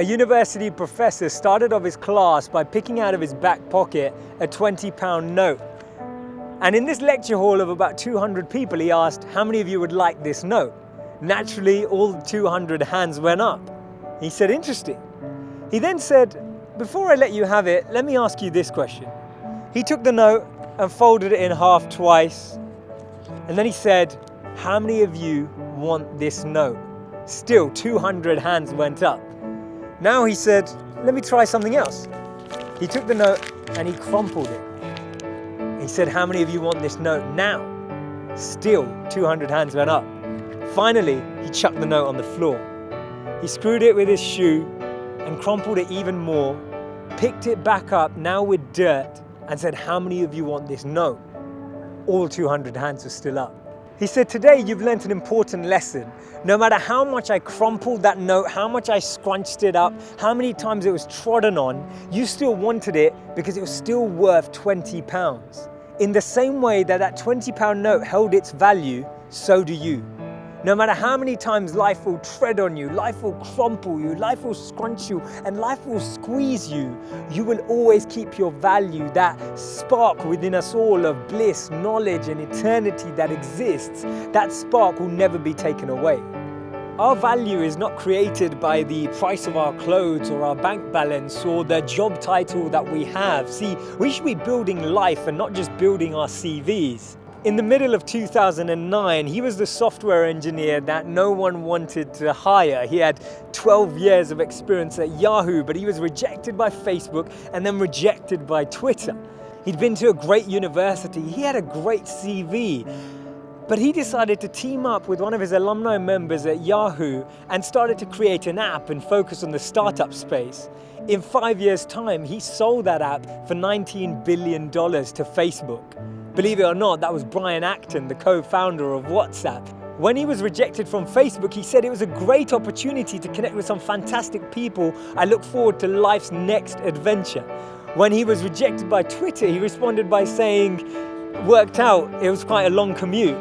A university professor started off his class by picking out of his back pocket a £20 note. And in this lecture hall of about 200 people, he asked, how many of you would like this note? Naturally, all 200 hands went up. He said, interesting. He then said, before I let you have it, let me ask you this question. He took the note and folded it in half twice. And then he said, how many of you want this note? Still, 200 hands went up. Now he said, let me try something else. He took the note and he crumpled it. He said, how many of you want this note now? Still, 200 hands went up. Finally, he chucked the note on the floor. He screwed it with his shoe and crumpled it even more, picked it back up, now with dirt, and said, how many of you want this note? All 200 hands were still up. He said, today you've learnt an important lesson. No matter how much I crumpled that note, how much I scrunched it up, how many times it was trodden on, you still wanted it because it was still worth £20. In the same way that that £20 note held its value, so do you. No matter how many times life will tread on you, life will crumple you, life will scrunch you, and life will squeeze you, you will always keep your value, that spark within us all of bliss, knowledge, and eternity that exists. That spark will never be taken away. Our value is not created by the price of our clothes or our bank balance or the job title that we have. See, we should be building life and not just building our CVs. In the middle of 2009, he was the software engineer that no one wanted to hire. He had 12 years of experience at Yahoo, but he was rejected by Facebook and then rejected by Twitter. He'd been to a great university. He had a great CV. But he decided to team up with one of his alumni members at Yahoo and started to create an app and focus on the startup space. In 5 years' time, he sold that app for $19 billion to Facebook. Believe it or not, that was Brian Acton, the co-founder of WhatsApp. When he was rejected from Facebook, he said it was a great opportunity to connect with some fantastic people. I look forward to life's next adventure. When he was rejected by Twitter, he responded by saying, worked out, it was quite a long commute.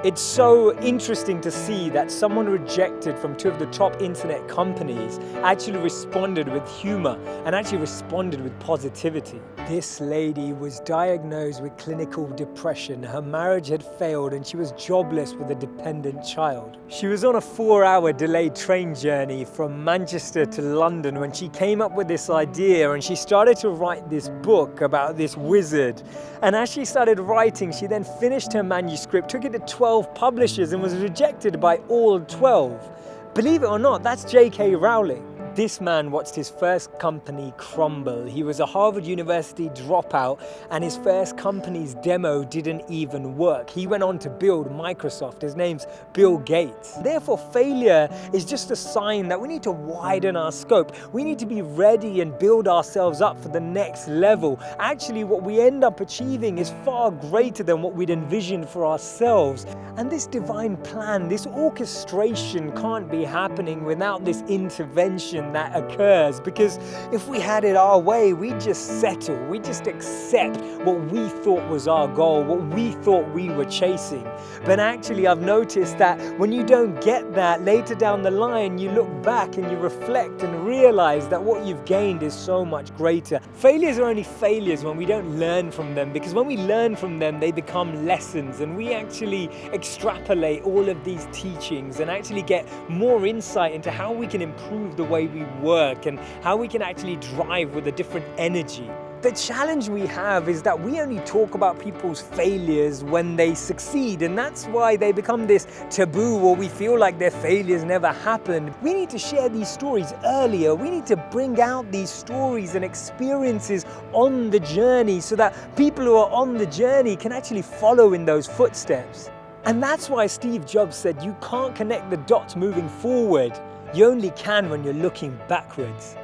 It's so interesting to see that someone rejected from two of the top internet companies actually responded with humor and actually responded with positivity. This lady was diagnosed with clinical depression. Her marriage had failed and she was jobless with a dependent child. She was on a 4-hour delayed train journey from Manchester to London when she came up with this idea, and she started to write this book about this wizard. And as she started writing, she then finished her manuscript, took it to 12 publishers and was rejected by all 12. Believe it or not, that's J.K. Rowling. This man watched his first company crumble. He was a Harvard University dropout and his first company's demo didn't even work. He went on to build Microsoft. His name's Bill Gates. Therefore, failure is just a sign that we need to widen our scope. We need to be ready and build ourselves up for the next level. Actually, what we end up achieving is far greater than what we'd envisioned for ourselves. And this divine plan, this orchestration can't be happening without this intervention that occurs, because if we had it our way, we'd just settle, we'd just accept what we thought was our goal, what we thought we were chasing. But actually, I've noticed that when you don't get that, later down the line, you look back and you reflect and realize that what you've gained is so much greater. Failures are only failures when we don't learn from them, because when we learn from them, they become lessons, and we actually extrapolate all of these teachings and actually get more insight into how we can improve the way we work and how we can actually drive with a different energy. The challenge we have is that we only talk about people's failures when they succeed, and that's why they become this taboo, or we feel like their failures never happened. We need to share these stories earlier. We need to bring out these stories and experiences on the journey so that people who are on the journey can actually follow in those footsteps. And that's why Steve Jobs said you can't connect the dots moving forward. You only can when you're looking backwards.